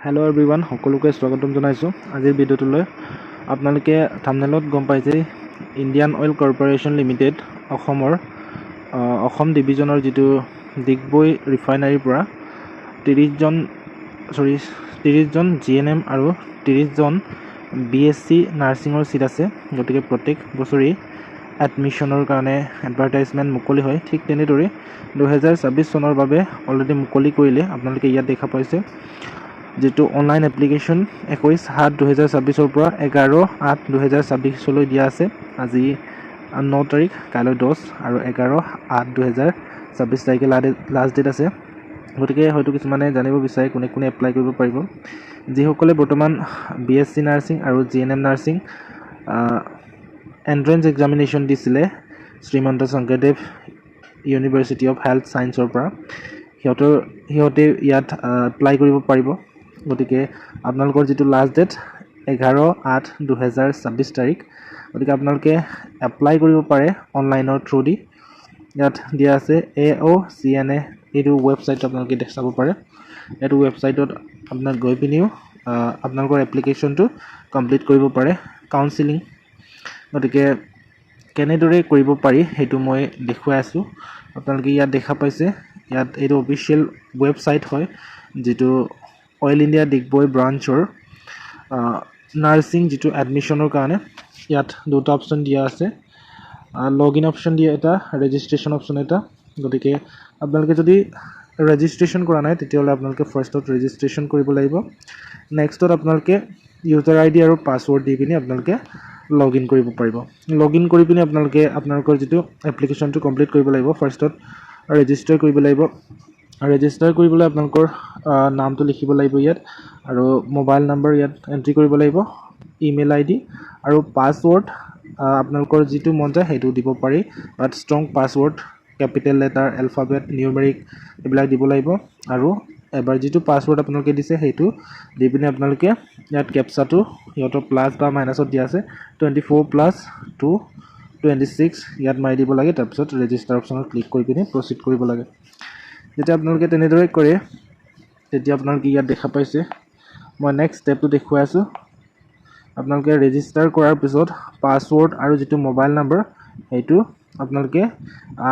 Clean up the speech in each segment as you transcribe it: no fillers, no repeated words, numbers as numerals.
Hello' everyone, সকলোকে স্বাগতম জনাইছোঁ। আজিৰ ভিডিঅ'টোলৈ আপোনালোকে থাম্বনেইলত গম পাইছে Indian Oil Corporation Limited Assam ডিভিজনৰ যিটো ডিগবৈ ৰিফাইনাৰীৰ পৰা 30জন GNM আৰু 30জন BSc নাৰ্ছিঙৰ চিট আছে। গতিকে প্ৰত্যেক বছৰি এডমিশ্যনৰ কাৰণে এডভাৰটাইজমেণ্ট মুকলি হয়। ঠিক তেনেদৰে 2024 চনৰ বাবে অলৰেডি মুকলি কৰিলে। আপোনালোকে ইয়াত দেখা পাইছে যিটো অনলাইন এপ্লিকেশ্যন 21/7/2024 পৰা 11/8/2024 দিয়া আছে। আজি 9 তাৰিখ, কাইলৈ 10 আৰু 11/8/2024 তাৰিখে লাষ্ট ডেট আছে। গতিকে হয়তো কিছুমানে জানিব বিচাৰে কোনে কোনে এপ্লাই কৰিব পাৰিব। যিসকলে বৰ্তমান BSc নাৰ্ছিং আৰু GNM নাৰ্ছিং এণ্ট্ৰেঞ্চ এক্সামিনেশ্যন দিছিলে Srimanta Sankardev university of health ছায়েন্সৰ পৰা, সিহঁতে ইয়াত এপ্লাই কৰিব পাৰিব। গতিকে আপোনালোকৰ যিটো লাষ্ট ডেট 11/8/2024 তাৰিখ। গতিকে আপোনালোকে এপ্লাই কৰিব পাৰে অনলাইনৰ থ্ৰুদি। ইয়াত দিয়া আছে AOCNA, এইটো ৱেবছাইটটো আপোনালোকে চাব পাৰে। এইটো ৱেবছাইটত আপোনাক গৈ পিনিও আপোনালোকৰ এপ্লিকেশ্যনটো কমপ্লিট কৰিব পাৰে, কাউন্সিলিং। গতিকে কেনেদৰে কৰিব পাৰি সেইটো মই দেখুৱাই আছোঁ। আপোনালোকে ইয়াত দেখা পাইছে, ইয়াত এইটো অফিচিয়েল ৱেবছাইট হয়, যিটো অইল ইণ্ডিয়া ডিগবৈ ব্ৰাঞ্চৰ নাৰ্ছিং যিটো এডমিশ্যনৰ কাৰণে। ইয়াত দুটা অপশ্যন দিয়া আছে, লগ ইন অপশ্যন দিয়া এটা, ৰেজিষ্ট্ৰেশ্যন অপশ্যন এটা। গতিকে আপোনালোকে যদি ৰেজিষ্ট্ৰেশ্যন কৰা নাই তেতিয়াহ'লে আপোনালোকে ফাৰ্ষ্টত ৰেজিষ্ট্ৰেশ্যন কৰিব লাগিব। নেক্সটত আপোনালোকে ইউজাৰ ID আৰু পাছৱৰ্ড দি পিনি আপোনালোকে লগ ইন কৰিব পাৰিব। লগ ইন কৰি পিনি আপোনালোকে আপোনালোকৰ যিটো এপ্লিকেশ্যনটো কমপ্লিট কৰিব লাগিব। ফাৰ্ষ্টত ৰেজিষ্টাৰ কৰিব লাগিব। ৰেজিষ্টাৰ কৰিবলৈ আপোনালোকৰ নামটো লিখিব লাগিব ইয়াত, আৰু মোবাইল নম্বৰ ইয়াত এণ্ট্ৰি কৰিব লাগিব, ইমেইল ID আৰু পাছৱৰ্ড আপোনালোকৰ যিটো মন যায় সেইটো দিব পাৰি। But strong password, capital letter, alphabet, numeric এইবিলাক দিব লাগিব। আৰু এবাৰ যিটো পাছৱৰ্ড আপোনালোকে দিছে সেইটো দি পিনি আপোনালোকে ইয়াত কেপচাটো সিহঁতৰ প্লাছ বা মাইনাছত দিয়া আছে 24+226 ইয়াত মাৰি দিব লাগে। তাৰপিছত ৰেজিষ্টাৰ অপশ্যনত ক্লিক কৰি পিনি প্ৰচিড কৰিব লাগে। যেতিয়া আপোনালোকে তেনেদৰে কৰে তেতিয়া আপোনালোকে ইয়াত দেখা পাইছে, মই নেক্সট ষ্টেপটো দেখুৱাই আছোঁ। আপোনালোকে ৰেজিষ্টাৰ কৰাৰ পিছত পাছৱৰ্ড আৰু যিটো মোবাইল নম্বৰ সেইটো আপোনালোকে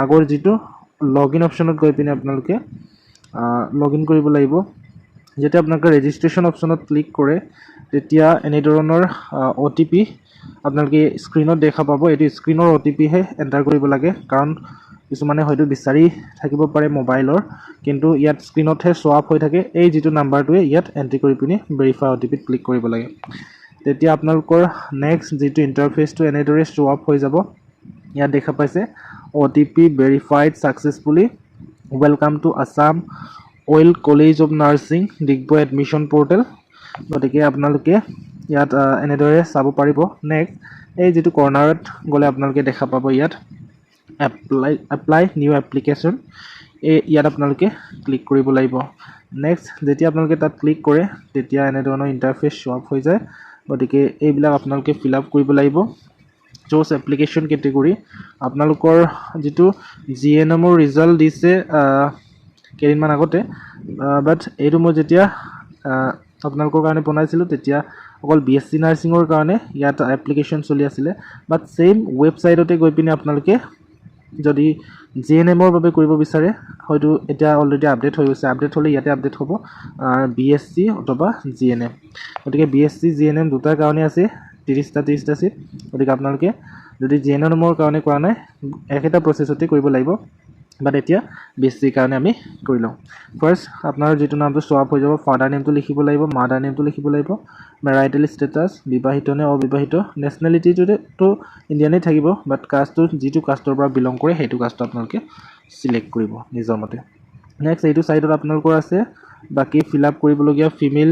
আগৰ যিটো লগ ইন অপশ্যনত গৈ পিনি আপোনালোকে লগ ইন কৰিব লাগিব। যেতিয়া আপোনালোকে ৰেজিষ্ট্ৰেশ্যন অপশ্যনত ক্লিক কৰে তেতিয়া এনেধৰণৰ OTP আপোনালোকে স্ক্ৰীণত দেখা পাব। এইটো স্ক্ৰীণৰ OTP হে এণ্টাৰ কৰিব লাগে, কাৰণ কিছুমানে হয়তো বিচাৰি থাকিব পাৰে মোবাইলৰ, কিন্তু ইয়াত স্ক্ৰীণতহে শ্ব' আপ হৈ থাকে। এই যিটো নাম্বাৰটোৱে ইয়াত এণ্ট্ৰি কৰি পিনি ভেৰিফাই OTPত ক্লিক কৰিব লাগে। তেতিয়া আপোনালোকৰ নেক্সট যিটো ইণ্টাৰফেচটো এনেদৰে শ্ব' আপ হৈ যাব। ইয়াত দেখা পাইছে OTP verified successfully, welcome to Assam oil college of nursing Digboi admission portal. গতিকে আপোনালোকে ইয়াত এনেদৰে চাব পাৰিব। নেক্সট এই যিটো কৰ্নাৰত গ'লে আপোনালোকে দেখা পাব ইয়াত এপ্লাই নিউ এপ্লিকেশ্যন, ইয়াত আপোনালোকে ক্লিক কৰিব লাগিব। নেক্সট যেতিয়া আপোনালোকে তাত ক্লিক কৰে তেতিয়া এনেধৰণৰ ইণ্টাৰফেচ শ্ব' আপ হৈ যায়। গতিকে এইবিলাক আপোনালোকে ফিল আপ কৰিব লাগিব। চ'জ এপ্লিকেশ্যন কেটেগৰী, আপোনালোকৰ যিটো GNMৰ ৰিজাল্ট দিছে কেইদিনমান আগতে, বাট এইটো মই যেতিয়া আপোনালোকৰ কাৰণে বনাইছিলোঁ তেতিয়া অকল BSc নাৰ্ছিঙৰ কাৰণে ইয়াত এপ্লিকেশ্যন চলি আছিলে। বাট ছেইম ৱেবছাইটতে গৈ পিনি আপোনালোকে যদি GNMৰ বাবে কৰিব বিচাৰে, হয়তো এতিয়া অলৰেডি আপডেট হৈ গৈছে, আপডেট হ'লে ইয়াতে আপডেট হ'ব BSc অথবা GNM। গতিকে BSc GNM দুটাৰ কাৰণে আছে 30টা চিট। গতিকে আপোনালোকে যদি GNMৰ কাৰণে কৰা নাই একেটা প্ৰচেছতে কৰিব লাগিব। বাট এতিয়া BScৰ কাৰণে আমি কৰি লওঁ। ফাৰ্ষ্ট আপোনাৰ যিটো নামটো শ্ব' আপ হৈ যাব, ফাদাৰ নেমটো লিখিব লাগিব, মাদাৰ নেমটো লিখিব লাগিব, মেৰাইটেল ষ্টেটাছ, বিবাহিত নে অবিবাহিত, নেশ্যনেলিটিটোতো ইণ্ডিয়ানেই থাকিব, বাট কাষ্টটো যিটো কাষ্টৰ পৰা বিলং কৰে সেইটো কাষ্টটো আপোনালোকে চিলেক্ট কৰিব নিজৰ মতে। নেক্সট এইটো ছাইডত আপোনালোকৰ আছে বাকী ফিল আপ কৰিবলগীয়া ফিমেল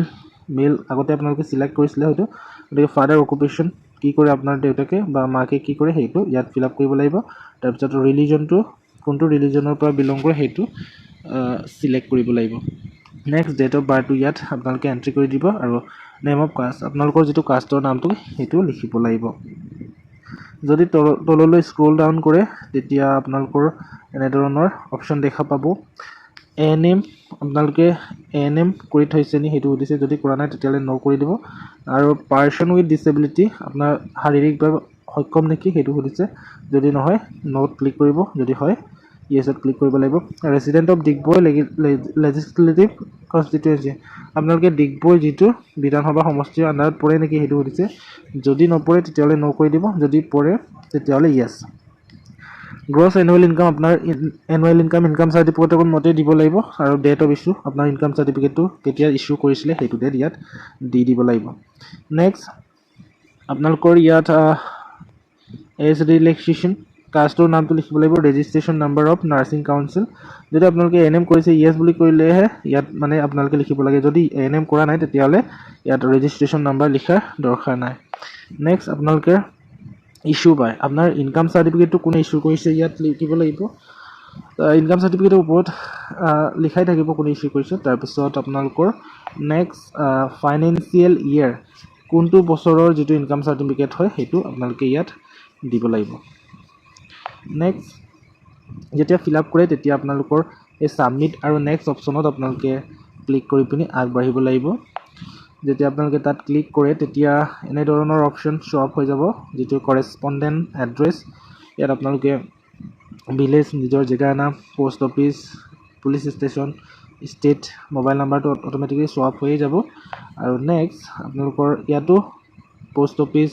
মেল আগতে আপোনালোকে চিলেক্ট কৰিছিলে হয়তো। গতিকে ফাদাৰ অকুপেশ্যন কি কৰে আপোনাৰ দেউতাকে বা মাকে কি কৰে সেইটো ইয়াত ফিল আপ কৰিব লাগিব। তাৰপিছত ৰিলিজনটো কোনটো ৰিলিজনৰ পৰা বিলং কৰে সেইটো চিলেক্ট কৰিব লাগিব। নেক্সট ডেট অফ বাৰ্থটো ইয়াত আপোনালোকে এণ্ট্ৰি কৰি দিব, আৰু নেম অফ কাষ্ট আপোনালোকৰ যিটো কাষ্টৰ নামটো সেইটো লিখিব লাগিব। যদি তললৈ স্ক্ৰল ডাউন কৰে তেতিয়া আপোনালোকৰ এনেধৰণৰ অপশ্যন দেখা পাব। ANM আপোনালোকে ANM কৰি থৈছে নি সেইটো সুধিছে যদি কৰা নাই তেতিয়াহ'লে ন কৰি দিব আৰু পাৰ্চন উইথ ডিছেবিলিটি আপোনাৰ শাৰীৰিকভাৱে সক্ষম নেকি সেইটো সুধিছে যদি নহয় ন'ত ক্লিক কৰিব যদি হয় ইয়েছত ক্লিক কৰিব লাগিব resident of Digboi legislative constituency আপোনালোকে ডিগবৈ যিটো বিধানসভা সমষ্টিৰ আণ্ডাৰত পৰে নেকি সেইটো সুধিছে যদি নপৰে তেতিয়াহ'লে ন কৰি দিব যদি পৰে তেতিয়াহ'লে ইয়েছ গ্ৰছ এনুৱেল ইনকাম আপোনাৰ এনুৱেল ইনকাম চাৰ্টিফিকেটৰ মতে দিব লাগিব আৰু ডেট অফ ইছ্যু আপোনাৰ ইনকাম চাৰ্টিফিকেটটো কেতিয়া ইছ্যু কৰিছিলে সেইটো ডেট ইয়াত দি দিব লাগিব নেক্সট আপোনালোকৰ ইয়াত এজ ৰিলেক্সেশ্যন কাষ্টৰ নামটো লিখিব লাগিব registration number of nursing council যদি আপোনালোকে ANM কৰিছে ইয়েছ বুলি কৰিলেহে ইয়াত মানে আপোনালোকে লিখিব লাগে যদি ANM কৰা নাই তেতিয়াহ'লে ইয়াত ৰেজিষ্ট্ৰেশ্যন নাম্বাৰ লিখাৰ দৰকাৰ নাই নেক্সট আপোনালোকে ইছ্যু বাই আপোনাৰ ইনকাম চাৰ্টিফিকেটটো কোনে ইছ্যু কৰিছে ইয়াত লিখিব লাগিব ইনকাম চাৰ্টিফিকেটৰ ওপৰত লিখাই থাকিব কোনে ইছ্যু কৰিছে তাৰপিছত আপোনালোকৰ নেক্সট ফাইনেন্সিয়েল ইয়েৰ কোনটো বছৰৰ যিটো ইনকাম চাৰ্টিফিকেট হয় সেইটো আপোনালোকে ইয়াত দিব লাগিব নেক্সট যেতিয়া ফিল আপ কৰে তেতিয়া আপোনালোকৰ এই ছাবমিট আৰু নেক্সট অপশ্যনত আপোনালোকে ক্লিক কৰি পিনি আগবাঢ়িব লাগিব যেতিয়া আপোনালোকে তাত ক্লিক কৰে তেতিয়া এনেধৰণৰ অপশ্যন শ্ব' আপ হৈ যাব যিটো কৰেছপণ্ডেণ্ট এড্ৰেছ ইয়াত আপোনালোকে ভিলেজ নিজৰ জেগাৰ নাম post office police station state mobile নাম্বাৰটো অট'মেটিকেলি শ্ব' আপ হৈয়ে যাব আৰু নেক্সট আপোনালোকৰ ইয়াতো পোষ্ট অফিচ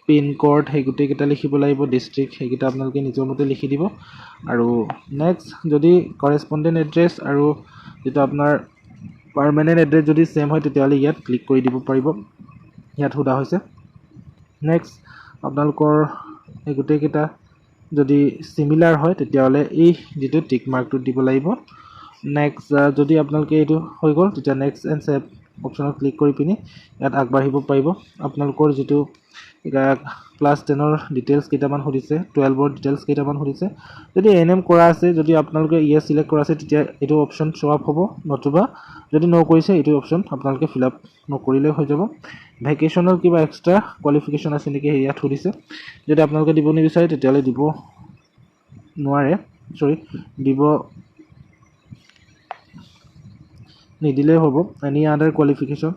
পিন কোড সেই গোটেইকেইটা লিখিব লাগিব ডিষ্ট্ৰিক্ট সেইকেইটা আপোনালোকে নিজৰ মতে লিখি দিব আৰু নেক্সট যদি কৰেছপণ্ডেণ্ট এড্ৰেছ আৰু যিটো আপোনাৰ পাৰ্মানেণ্ট এড্ৰেছ যদি ছেম হয় তেতিয়াহ'লে ইয়াত ক্লিক কৰি দিব পাৰিব ইয়াত সোধা হৈছে নেক্সট আপোনালোকৰ এই গোটেইকেইটা যদি চিমিলাৰ হয় তেতিয়াহ'লে এই যিটো টিক মাৰ্কটো দিব লাগিব নেক্সট যদি আপোনালোকে এইটো হৈ গ'ল তেতিয়া নেক্সট এণ্ড ছেভ অপশ্যনত ক্লিক কৰি পিনি ইয়াত আগবাঢ়িব পাৰিব আপোনালোকৰ যিটো ক্লাছ 10ৰ ডিটেইলছ কেইটামান সুধিছে 12ৰ ডিটেইলছ কেইটামান সুধিছে যদি ANM কৰা আছে যদি আপোনালোকে ইয়েছ চিলেক্ট কৰা আছে তেতিয়া এইটো অপশ্যন শ্ব' আপ হ'ব নতুবা যদি ন কৰিছে এইটো অপশ্যন আপোনালোকে ফিল আপ নকৰিলেও হৈ যাব ভেকেশ্যনৰ কিবা এক্সট্ৰা কোৱালিফিকেশ্যন আছে নেকি ইয়াত সুধিছে যদি আপোনালোকে দিব নিবিচাৰে তেতিয়াহ'লে দিব নোৱাৰে দিব নিদিলেও হ'ব এনি আদাৰ কোৱালিফিকেশ্যন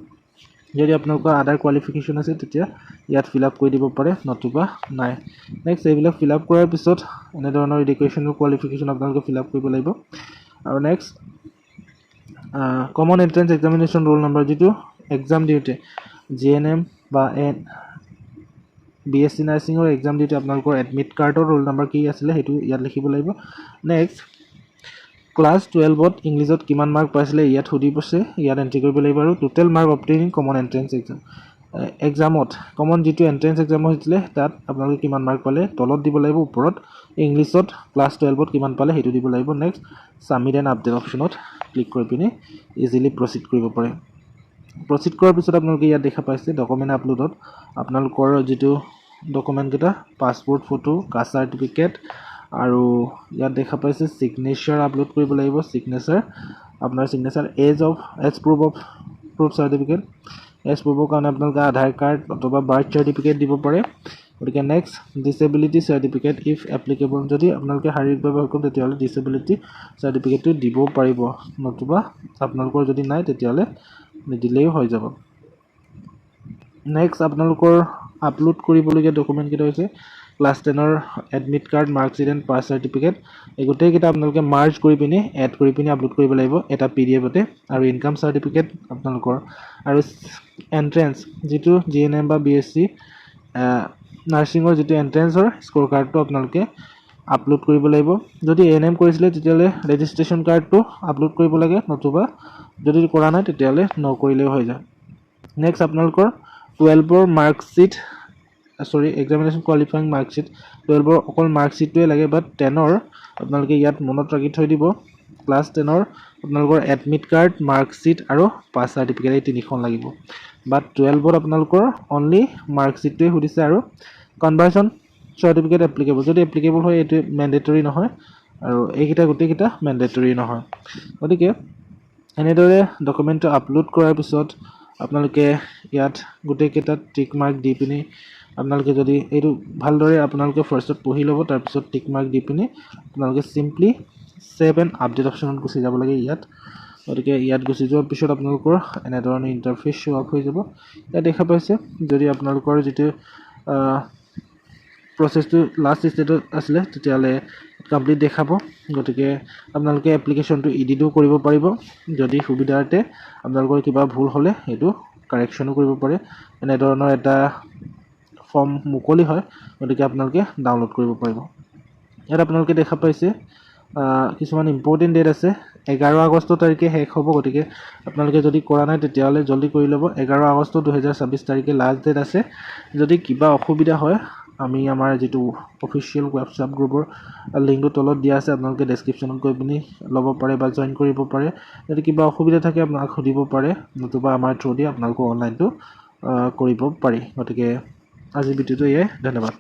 যদি আপোনালোকৰ আদাৰ কোৱালিফিকেশ্যন আছে তেতিয়া ইয়াত ফিল আপ কৰি দিব পাৰে নতুবা নাই নেক্সট এইবিলাক ফিল আপ কৰাৰ পিছত এনেধৰণৰ এডুকেশ্যনৰ কোৱালিফিকেশ্যন আপোনালোকে ফিল আপ কৰিব লাগিব আৰু next common entrance examination roll number যিটো এক্সাম দিওঁতে GNM বা BSc নাৰ্ছিঙৰ এক্সাম দিওঁতে আপোনালোকৰ এডমিট কাৰ্ডৰ ৰোল নম্বৰ কি আছিলে সেইটো ইয়াত লিখিব লাগিব নেক্সট ক্লাছ 12ত ইংলিছত কিমান মাৰ্ক পাইছিলে ইয়াত সুধি পছে ইয়াত এণ্ট্ৰি কৰিব লাগিব আৰু total mark obtaining common entrance এক্সামত কমন যিটো এণ্ট্ৰেন্স এক্সাম হৈছিলে তাত আপোনালোকে কিমান মাৰ্ক পালে তলত দিব লাগিব ওপৰত ইংলিছত ক্লাছ 12ত কিমান পালে সেইটো দিব লাগিব নেক্সট ছাবমিট এণ্ড আপডেট অপশ্যনত ক্লিক কৰি পিনি ইজিলি প্ৰচিড কৰিব পাৰে প্ৰচিড কৰাৰ পিছত আপোনালোকে ইয়াত দেখা পাইছে ডকুমেণ্ট আপলোডত আপোনালোকৰ যিটো ডকুমেণ্টকেইটা পাছপোৰ্ট ফটো কাষ্ট চাৰ্টিফিকেট আৰু ইয়াত দেখা পাইছে ছিগনেচাৰ আপলোড কৰিব লাগিব ছিগনেচাৰ আপোনাৰ signature age proof certificate age প্ৰুফৰ কাৰণে আপোনালোকে আধাৰ কাৰ্ড অথবা বাৰ্থ চাৰ্টিফিকেট দিব পাৰে গতিকে next disability certificate if applicable যদি আপোনালোকে শাৰীৰিকভাৱে সক্ষম তেতিয়াহ'লে ডিছেবিলিটি চাৰ্টিফিকেটটো দিব পাৰিব নতুবা আপোনালোকৰ যদি নাই তেতিয়াহ'লে নিদিলেও হৈ যাব নেক্সট আপোনালোকৰ আপলোড কৰিবলগীয়া ডকুমেণ্টকেইটা হৈছে ক্লাছ 10ৰ admit card marksheet and pass certificate এই গোটেইকেইটা আপোনালোকে মাৰ্জ কৰি পিনি এড কৰি পিনি আপলোড কৰিব লাগিব এটা PDFতে আৰু ইনকাম চাৰ্টিফিকেট আপোনালোকৰ আৰু এণ্ট্ৰেন্স যিটো GNM বা BSc নাৰ্ছিঙৰ যিটো এণ্ট্ৰেন্সৰ স্ক'ৰ কাৰ্ডটো আপোনালোকে আপলোড কৰিব লাগিব যদি ANM কৰিছিলে তেতিয়াহ'লে ৰেজিষ্ট্ৰেশ্যন কাৰ্ডটো আপলোড কৰিব লাগে নতুবা যদি কৰা নাই তেতিয়াহ'লে নকৰিলেও হৈ যায় নেক্সট আপোনালোকৰ 12ৰ মাৰ্কশ্বিট এক্সামিনেশ্যন কোৱালিফাইং মাৰ্কশ্বিট 12ৰ অকল মাৰ্কশ্বিটটোৱে লাগে বাট 10ৰ আপোনালোকে ইয়াত মনত ৰাখি থৈ দিব ক্লাছ 10ৰ আপোনালোকৰ এডমিট কাৰ্ড মাৰ্কশ্বিট আৰু পাছ চাৰ্টিফিকেট এই তিনিখন লাগিব বাট 12ত আপোনালোকৰ অনলি মাৰ্কশ্বিটটোৱে সুধিছে আৰু কনভাৰ্চন চাৰ্টিফিকেট এপ্লিকেবল যদি এপ্লিকেবল হয় এইটো মেণ্ডেটৰী নহয় আৰু এইকেইটা গোটেইকেইটা মেণ্ডেটৰী নহয় গতিকে এনেদৰে ডকুমেণ্টটো আপলোড কৰাৰ পিছত আপোনালোকে ইয়াত গোটেইকেইটাত টিক মাৰ্ক দি পিনি আপোনালোকে যদি এইটো ভালদৰে আপোনালোকে ফাৰ্ষ্টত পঢ়ি ল'ব, তাৰপিছত টিক মাৰ্ক দি পিনি আপোনালোকে চিম্পলি ছেভ এণ্ড আপডেট অপশ্যনত গুচি যাব লাগে ইয়াত। গতিকে ইয়াত গুচি যোৱাৰ পিছত আপোনালোকৰ এনেধৰণে ইণ্টাৰফেচ শ্ব' আপ হৈ যাব। ইয়াত দেখা পাইছে যদি আপোনালোকৰ যিটো প্ৰচেছটো লাষ্ট ষ্টেজত আছিলে তেতিয়াহ'লে কমপ্লিট দেখাব। গতিকে আপোনালোকে এপ্লিকেশ্যনটো এডিটো কৰিব পাৰিব। যদি সুবিধাৰ্থে আপোনালোকৰ কিবা ভুল হ'লে সেইটো কাৰেকশ্যনো কৰিব পাৰে। এনেধৰণৰ এটা ফৰ্ম মুকলি হয়, গতিকে আপোনালোকে ডাউনলোড কৰিব পাৰিব। ইয়াত আপোনালোকে দেখা পাইছে কিছুমান ইম্পৰ্টেণ্ট ডেট আছে। 11 আগষ্ট তাৰিখে শেষ হ'ব। গতিকে আপোনালোকে যদি কৰা নাই তেতিয়াহ'লে জলদি কৰি ল'ব। 11 আগষ্ট 2026 তাৰিখে লাষ্ট ডেট আছে। যদি কিবা অসুবিধা হয় আমি আমাৰ যিটো অফিচিয়েল হোৱাটছআপ গ্ৰুপৰ লিংকটো তলত দিয়া আছে, আপোনালোকে ডেছক্ৰিপশ্যনত গৈ পিনি ল'ব পাৰে বা জইন কৰিব পাৰে। যদি কিবা অসুবিধা থাকে আপোনাক সুধিব পাৰে, নতুবা আমাৰ থ্ৰু দি আপোনালোকে অনলাইনটো কৰিব পাৰি। গতিকে আজিৰ ভিডিঅ'টো এয়াই, ধন্যবাদ।